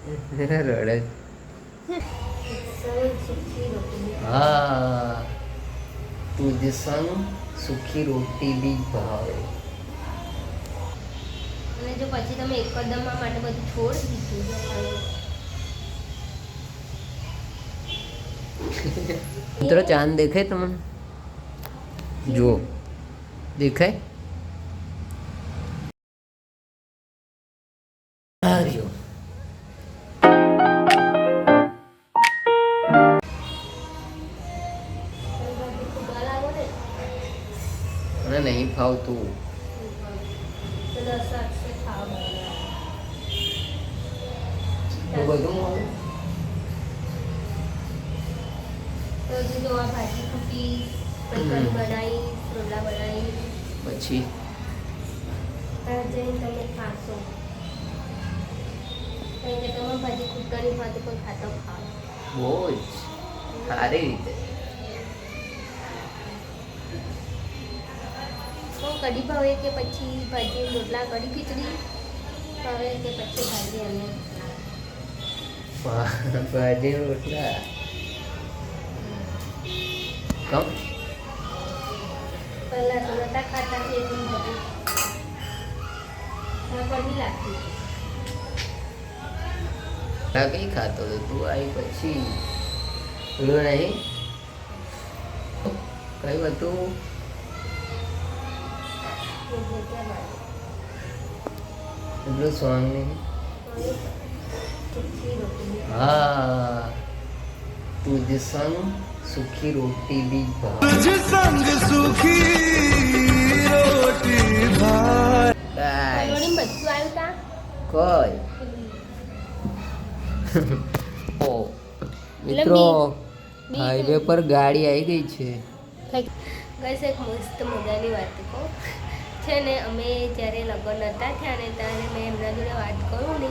રડે. હા, તુજ સંગ સુખી રોટી બી ભાવે. અને જો પછી તમે એકદમ માટે બધું છોડી દીધું. મિત્રો ચાંદ દેખાય તમને? જુઓ, દેખાય? રહ્યો. મને નહીં ફાવતું. બધું મળે. તો જો આ ભાજી કૂટી પછી બનાવી રોટલા બનાવી પછી જઈને તમે ખાશો. કારણ કે તમે ભાજી કૂટવાની સાથે પણ ખાતો ખાવ બહુ જ સારી રીતે. તો કઢી ભાવે કે પછી ભાજી રોટલા કઢી ખીચડી ભાવે કે પછી ભાજી અને ભાજી રોટલા કમ પહેલાં તો નતા ખાતા એટલું બધું કઢી લાગતી કઈ ખાતો તો તું આવી પછી પેલું નહીં કયું હતું એટલું સોંગ નહીં. હા, તુજ સંગ સુખી રોટી બી ભાવે. तुझ संग सुखी रोटी भाई. બધું આવ્યું તા કોઈ ઓ મિત્રો હાઈવે પર ગાડી આવી ગઈ છે. ગઈસ એક મસ્ત મજાની વાત કહું છે ને, અમે જ્યારે લગ્ન નહોતા થયા ને ત્યારે મેં એમના જોડે વાત કરું ને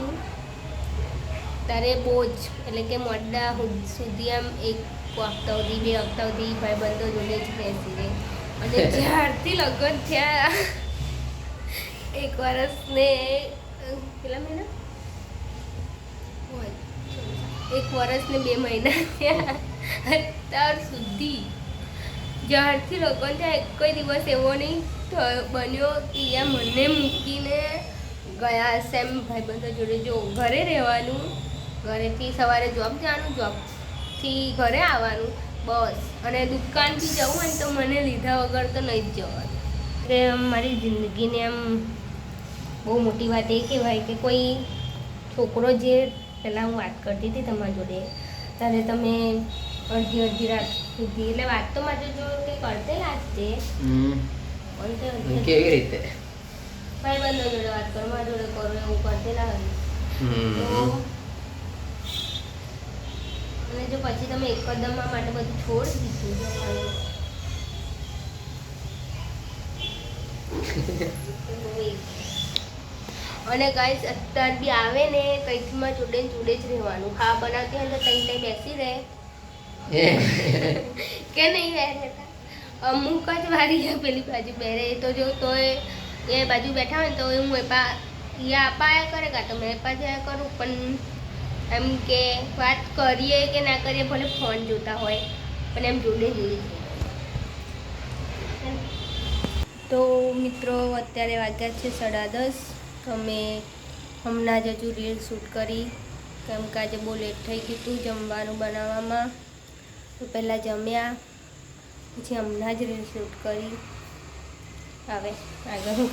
ત્યારે બહુ જ એટલે કે મોડા સુધી આમ એક હપ્તા સુધી 2 હપ્તા સુધી ભાઈબંધો જોડે જ બેસી રહી. અને જ્યારથી લગ્ન થયા 1 વર્ષ ને કેટલા મહિના 1 વર્ષ ને 2 મહિના થયા અત્યાર સુધી જ્યારથી લગ્ન થયા એક દિવસ એવો નહીં બન્યો કે યા મને મૂકીને ગયા હશે એમ ભાઈબંધો જોડે. જો ઘરે રહેવાનું, ઘરેથી સવારે જોબ જવાનું, જોબથી ઘરે આવવાનું બસ, અને દુકાનથી જવું હોય ને તો મને લીધા વગર તો નહીં જ જવાનું. એટલે મારી જિંદગીને એમ બહુ મોટી વાત એ કહેવાય કે કોઈ છોકરો જે પહેલાં હું વાત કરતી હતી તમારા જોડે ત્યારે તમે અડધી રાત સુધી એટલે વાત તો મારે જો કે કરતે લાગશે કેવી રીતે ભાઈબંધો જોડે વાત કરો, મારા જોડે કરો એવું કરતે લાગે. અને જો પછી તમે એકદમ માટે બધું છોડી દીધું અને ગાઈસ અત્યાર બી આવે ને કંઈકમાં જોડે જ રહેવાનું. ખાવા બનાવતી હોય તો તઈ બેસી રહે કે નહીં રહેતા. અમુક જ વારી પેલી બાજુ બેરે તો જો તો એ બાજુ બેઠા હોય ને તો હું અપાયા કરે કાં તો મેં એપા જયા કરું, પણ એમ કે વાત કરીએ કે ના કરીએ ભલે ફોન જોતા હોય પણ એમ જોડે જોઈએ. તો મિત્રો અત્યારે વાગ્યા છે 10:30. અમે હમણાં જ હજુ રીલ શૂટ કરી કેમ કે આજે બહુ લેટ થઈ ગયું હતું જમવાનું બનાવવામાં. તો પહેલાં જમ્યા પછી હમણાં જ રીલ શૂટ કરી. હવે આગળ હું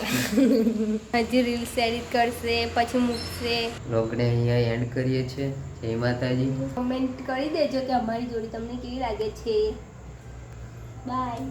હજી રીલ્સ એડિટ કરશે પછી મૂકશે. લોકોને અહીંયા એન્ડ કરીએ છીએ. જય માતાજી. કમેન્ટ કરી દેજો કે અમારી જોડી તમને કેવી લાગે છે. બાય.